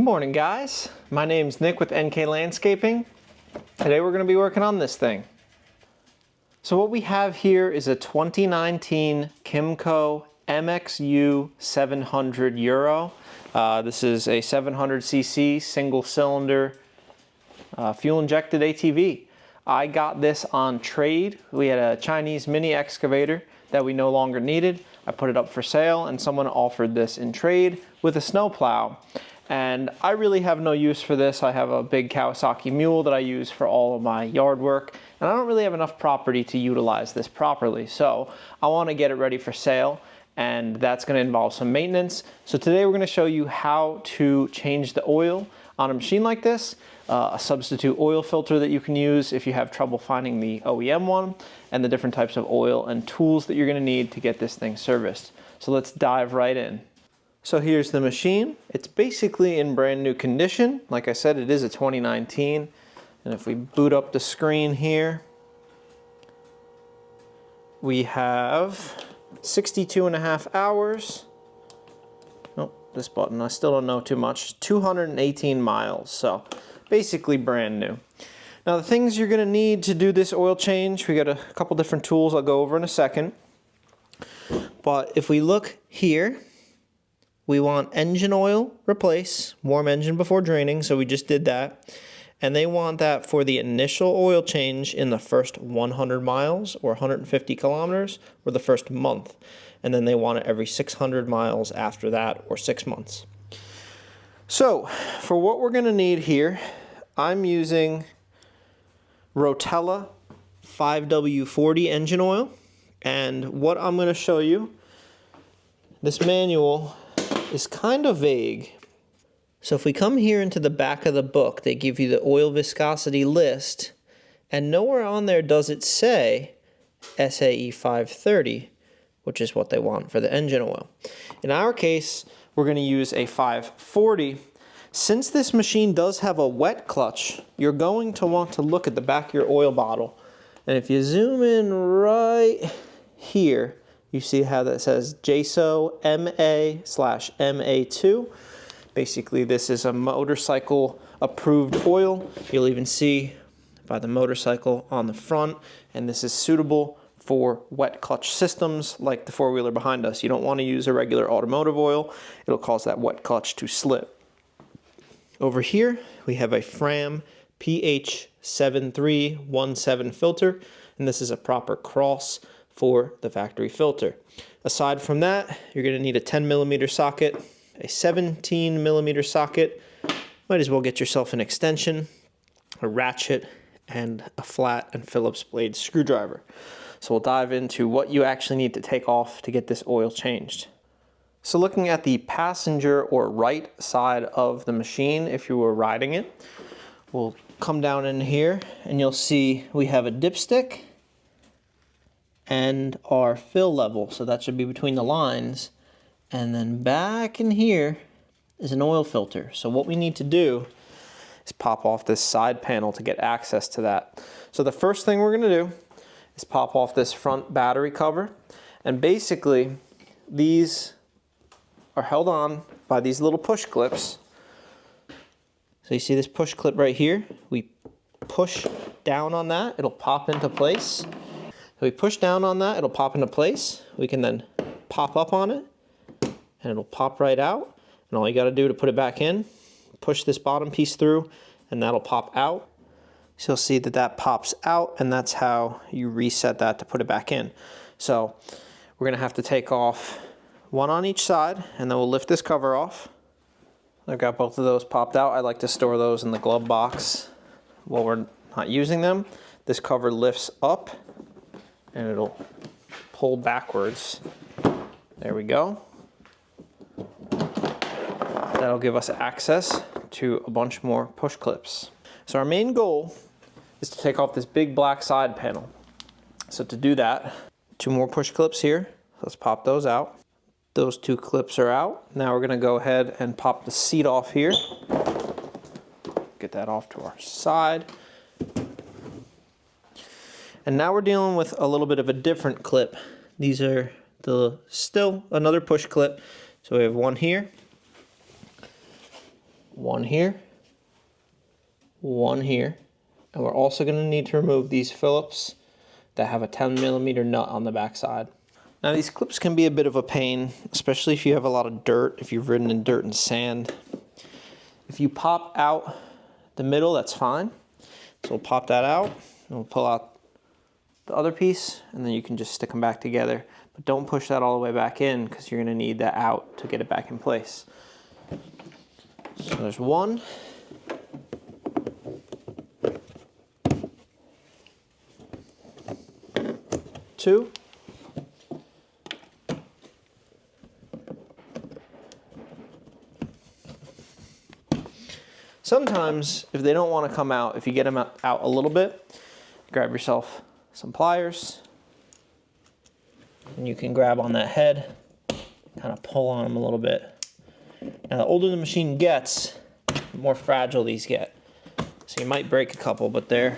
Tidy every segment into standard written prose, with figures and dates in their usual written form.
Good morning, guys. My name's Nick with NK Landscaping. Today we're going to be working on this thing. So what we have here is a 2019 Kymco MXU700 Euro. This is a 700cc single cylinder fuel injected ATV. I got this on trade. We had a Chinese mini excavator that we no longer needed. I put it up for sale and someone offered this in trade with a snowplow. And I really have no use for this. I have a big Kawasaki mule that I use for all of my yard work, and I don't really have enough property to utilize this properly. So I want to get it ready for sale, and that's going to involve some maintenance. So today we're going to show you how to change the oil on a machine like this, a substitute oil filter that you can use if you have trouble finding the OEM one, and the different types of oil and tools that you're going to need to get this thing serviced. So let's dive right in. So here's the machine. It's basically in brand new condition. Like I said, it is a 2019. And if we boot up the screen here, we have 62.5 hours. Oh, this button, I still don't know too much. 218 miles, so basically brand new. Now the things you're gonna need to do this oil change, we got a couple different tools I'll go over in a second. But if we look here, we want engine oil replace, warm engine before draining, so we just did that. And they want that for the initial oil change in the first 100 miles or 150 kilometers or the first month. And then they want it every 600 miles after that or 6 months. So for what we're gonna need here, I'm using Rotella 5W40 engine oil. And what I'm gonna show you, this manual is kind of vague. So if we come here into the back of the book, they give you the oil viscosity list, and nowhere on there does it say SAE 530, which is what they want for the engine oil. In our case, we're going to use a 540. Since this machine does have a wet clutch, you're going to want to look at the back of your oil bottle. And if you zoom in right here, you see how that says JSO MA/MA2. Basically, this is a motorcycle approved oil. You'll even see by the motorcycle on the front, and this is suitable for wet clutch systems like the four-wheeler behind us. You don't want to use a regular automotive oil. It'll cause that wet clutch to slip. Over here, we have a Fram PH7317 filter, and this is a proper cross for the factory filter. Aside from that, you're going to need a 10mm socket, a 17mm socket. Might as well get yourself an extension, a ratchet, and a flat and Phillips blade screwdriver. So we'll dive into what you actually need to take off to get this oil changed. So looking at the passenger or right side of the machine, if you were riding it, we'll come down in here and you'll see we have a dipstick and our fill level, so that should be between the lines. And then back in here is an oil filter. So what we need to do is pop off this side panel to get access to that. So the first thing we're gonna do is pop off this front battery cover. And basically, these are held on by these little push clips. So you see this push clip right here? We push down on that, it'll pop into place. So we push down on that, it'll pop into place. We can then pop up on it, and it'll pop right out. And all you gotta do to put it back in, push this bottom piece through, and that'll pop out. So you'll see that that pops out, and that's how you reset that to put it back in. So we're gonna have to take off one on each side, and then we'll lift this cover off. I've got both of those popped out. I like to store those in the glove box while we're not using them. This cover lifts up, and it'll pull backwards. There we go. That'll give us access to a bunch more push clips. So our main goal is to take off this big black side panel. So to do that, 2 more push clips here. Let's pop those out. Those 2 clips are out. Now we're gonna go ahead and pop the seat off here. Get that off to our side. And now we're dealing with a little bit of a different clip. These are still another push clip. So we have one here, One here, one here, and we're also going to need to remove these Phillips that have a 10mm nut on the back side. Now these clips can be a bit of a pain, especially if you have a lot of dirt, if you've ridden in dirt and sand. If you pop out the middle, that's fine. So we'll pop that out, and we'll pull out the other piece, and then you can just stick them back together. But don't push that all the way back in, because you're going to need that out to get it back in place. So there's one. Two. Sometimes, if they don't want to come out, if you get them out a little bit, grab yourself some pliers, and you can grab on that head, kind of pull on them a little bit. Now, the older the machine gets, the more fragile these get. So you might break a couple, but they're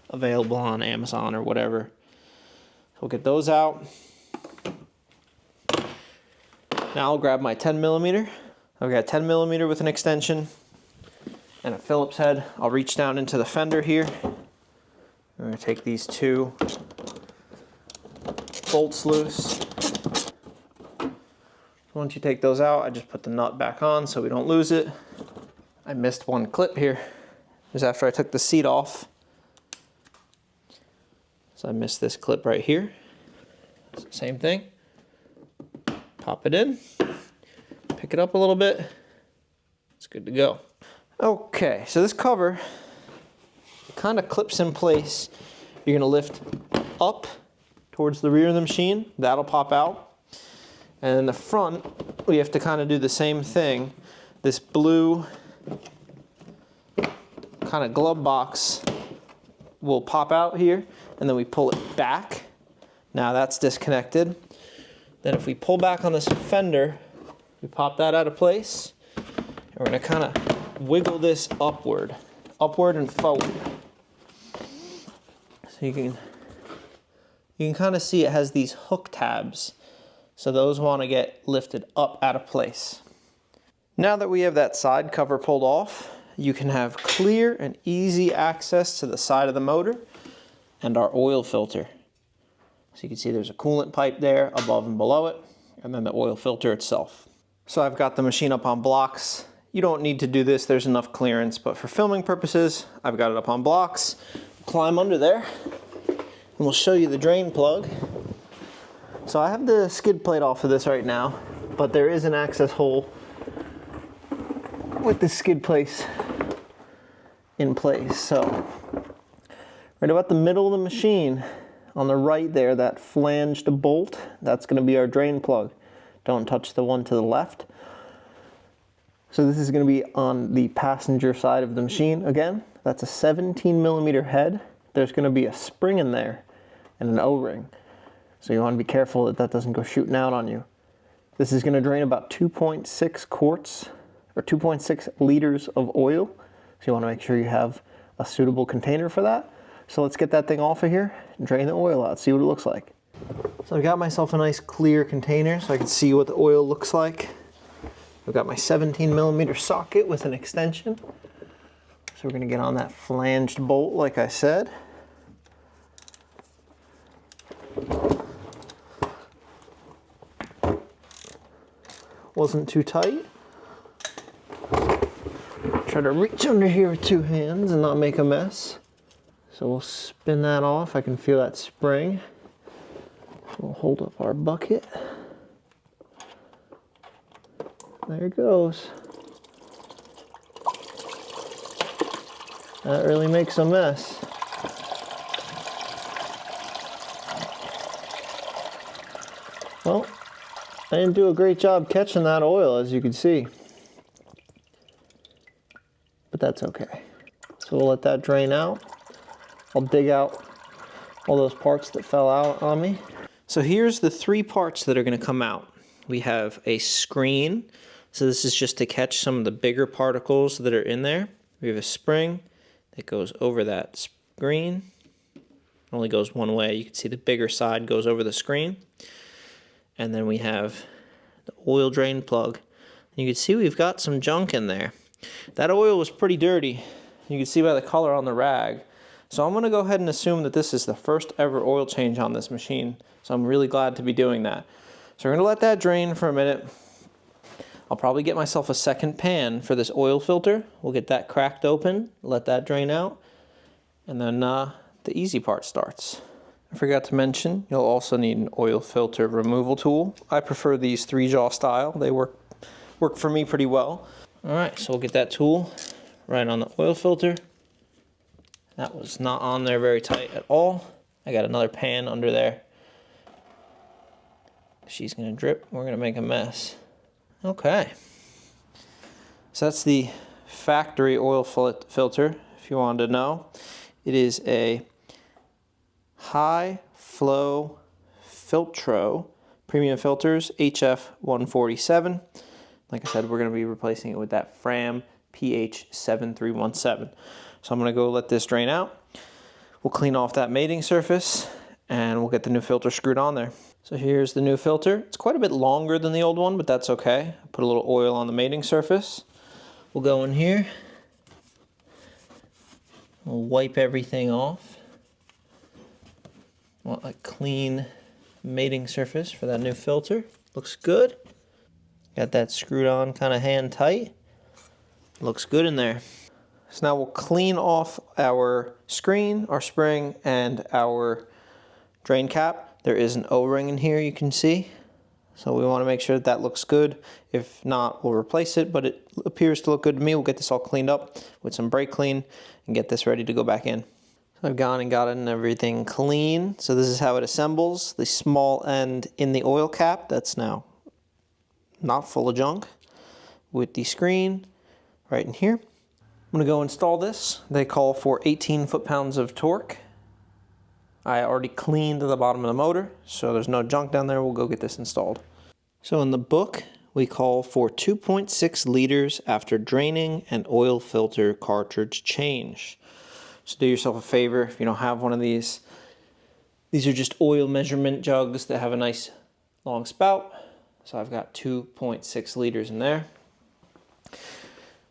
available on Amazon or whatever. So we'll get those out. Now I'll grab my 10mm. I've got 10mm with an extension and a Phillips head. I'll reach down into the fender here. I'm going to take these two bolts loose. Once you take those out, I just put the nut back on so we don't lose it. I missed one clip here. It was after I took the seat off. So I missed this clip right here. Same thing. Pop it in, pick it up a little bit. It's good to go. Okay, so this cover kind of clips in place. You're gonna lift up towards the rear of the machine. That'll pop out. And in the front, we have to kind of do the same thing. This blue kind of glove box will pop out here, and then we pull it back. Now that's disconnected. Then if we pull back on this fender, we pop that out of place, and we're gonna kind of wiggle this upward and forward. So you can kind of see it has these hook tabs. So those want to get lifted up out of place. Now that we have that side cover pulled off, you can have clear and easy access to the side of the motor and our oil filter. So you can see there's a coolant pipe there above and below it, and then the oil filter itself. So I've got the machine up on blocks. You don't need to do this, there's enough clearance, but for filming purposes, I've got it up on blocks. Climb under there, and we'll show you the drain plug. So I have the skid plate off of this right now, but there is an access hole with the skid plate in place. So right about the middle of the machine, on the right there, that flanged bolt, that's going to be our drain plug. Don't touch the one to the left. So this is going to be on the passenger side of the machine. Again, that's a 17mm head. There's going to be a spring in there and an O-ring. So you want to be careful that that doesn't go shooting out on you. This is going to drain about 2.6 quarts or 2.6 liters of oil. So you want to make sure you have a suitable container for that. So let's get that thing off of here and drain the oil out, see what it looks like. So I got myself a nice clear container so I can see what the oil looks like. I've got my 17mm socket with an extension. So we're going to get on that flanged bolt like I said. Wasn't too tight. Try to reach under here with two hands and not make a mess. So we'll spin that off. I can feel that spring. We'll hold up our bucket. There it goes. That really makes a mess. Well, I didn't do a great job catching that oil, as you can see. But that's okay. So we'll let that drain out. I'll dig out all those parts that fell out on me. So here's the three parts that are going to come out. We have a screen. So this is just to catch some of the bigger particles that are in there. We have a spring that goes over that screen. It only goes one way. You can see the bigger side goes over the screen. And then we have the oil drain plug. You can see we've got some junk in there. That oil was pretty dirty. You can see by the color on the rag. So I'm gonna go ahead and assume that this is the first ever oil change on this machine. So I'm really glad to be doing that. So we're gonna let that drain for a minute. I'll probably get myself a second pan for this oil filter. We'll get that cracked open, let that drain out, and then the easy part starts. I forgot to mention, you'll also need an oil filter removal tool. I prefer these 3-jaw style. They work for me pretty well. All right, so we'll get that tool right on the oil filter. That was not on there very tight at all. I got another pan under there. She's gonna drip, we're gonna make a mess. Okay. So that's the factory oil filter, if you wanted to know. It is a high flow Filtro premium filters, HF147. Like I said, we're gonna be replacing it with that Fram PH7317. So I'm gonna go let this drain out. We'll clean off that mating surface and we'll get the new filter screwed on there. So here's the new filter. It's quite a bit longer than the old one, but that's okay. Put a little oil on the mating surface. We'll go in here. We'll wipe everything off. Want a clean mating surface for that new filter. Looks good. Got that screwed on kind of hand tight. Looks good in there. So now we'll clean off our screen, our spring, and our drain cap. There is an O-ring in here you can see. So we want to make sure that that looks good. If not, we'll replace it, but it appears to look good to me. We'll get this all cleaned up with some brake clean and get this ready to go back in. So I've gone and gotten everything clean. So this is how it assembles. The small end in the oil cap, that's now not full of junk, with the screen right in here. I'm gonna go install this. They call for 18 foot-pounds of torque. I already cleaned the bottom of the motor, so there's no junk down there. We'll go get this installed. So in the book, we call for 2.6 liters after draining and oil filter cartridge change. So do yourself a favor if you don't have one of these. These are just oil measurement jugs that have a nice long spout. So I've got 2.6 liters in there.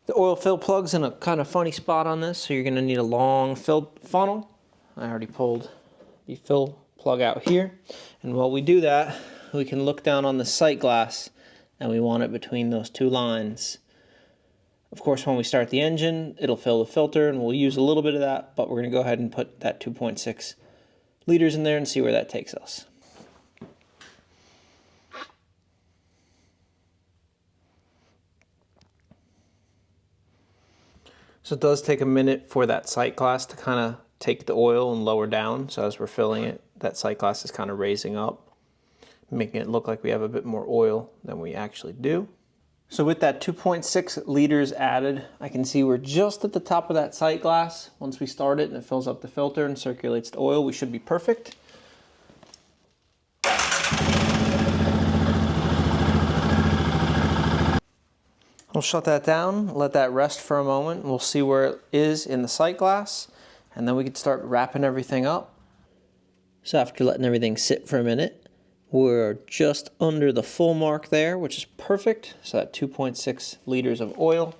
The oil fill plug's in a kind of funny spot on this, so you're gonna need a long fill funnel. I already pulled the fill plug out here. And while we do that, we can look down on the sight glass and we want it between those two lines. Of course, when we start the engine, it'll fill the filter and we'll use a little bit of that, but we're gonna go ahead and put that 2.6 liters in there and see where that takes us. So it does take a minute for that sight glass to kind of take the oil and lower down. So as we're filling it, that sight glass is kind of raising up, making it look like we have a bit more oil than we actually do. So with that 2.6 liters added, I can see we're just at the top of that sight glass. Once we start it and it fills up the filter and circulates the oil, we should be perfect. We'll shut that down, let that rest for a moment. We'll see where it is in the sight glass, and then we can start wrapping everything up. So after letting everything sit for a minute, we're just under the full mark there, which is perfect. So that 2.6 liters of oil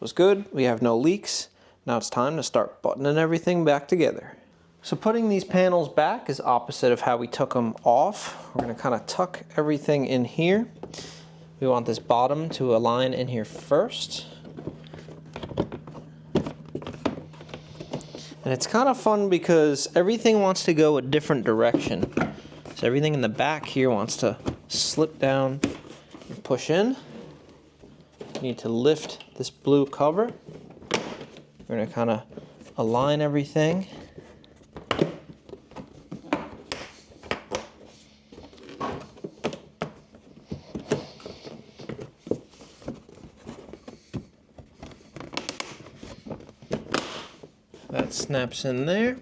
was good. We have no leaks. Now it's time to start buttoning everything back together. So putting these panels back is opposite of how we took them off. We're gonna kind of tuck everything in here. We want this bottom to align in here first. And it's kind of fun because everything wants to go a different direction. So everything in the back here wants to slip down and push in. You need to lift this blue cover. We're gonna kind of align everything. That snaps in there.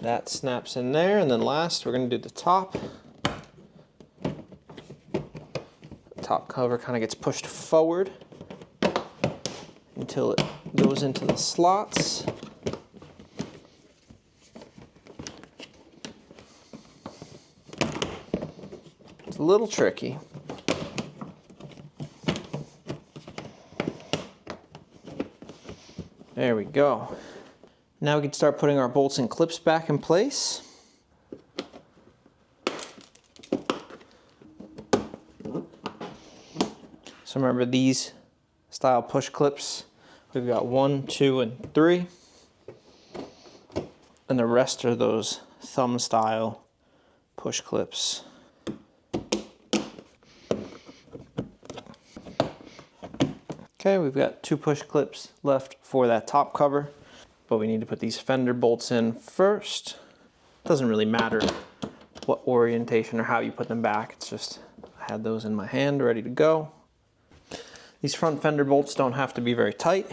That snaps in there, and then last we're going to do the top. The top cover kind of gets pushed forward until it goes into the slots. It's a little tricky. There we go. Now we can start putting our bolts and clips back in place. So remember these style push clips. We've got 1, 2, and 3. And the rest are those thumb style push clips. Okay, we've got 2 push clips left for that top cover, but we need to put these fender bolts in first. Doesn't really matter what orientation or how you put them back. It's just, I had those in my hand ready to go. These front fender bolts don't have to be very tight.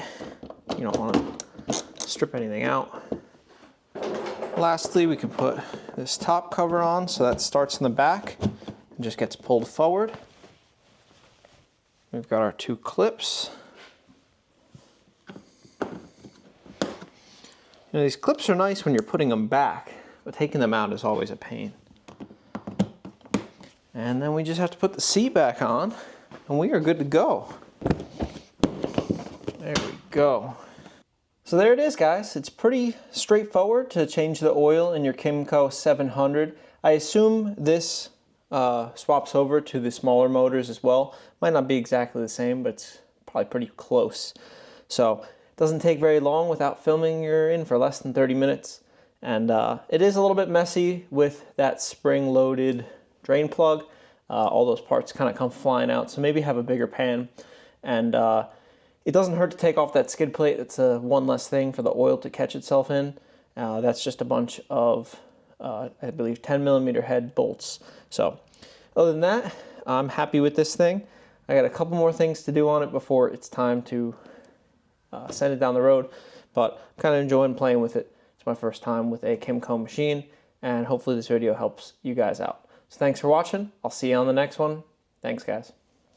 You don't want to strip anything out. Lastly, we can put this top cover on, so that starts in the back and just gets pulled forward. We've got our 2 clips. You know, these clips are nice when you're putting them back, but taking them out is always a pain. And then we just have to put the seat back on, and we are good to go. There we go. So there it is, guys. It's pretty straightforward to change the oil in your Kymco 700. I assume this swaps over to the smaller motors as well. Might not be exactly the same, but it's probably pretty close. So it doesn't take very long without filming. You're in for less than 30 minutes. And it is a little bit messy with that spring-loaded drain plug. All those parts kind of come flying out, so maybe have a bigger pan. And it doesn't hurt to take off that skid plate. It's one less thing for the oil to catch itself in. That's just a bunch of, I believe, 10mm head bolts. So other than that, I'm happy with this thing. I got a couple more things to do on it before it's time to send it down the road, but I'm kind of enjoying playing with it. It's my first time with a Kymco machine, and hopefully this video helps you guys out. So thanks for watching. I'll see you on the next one. Thanks, guys.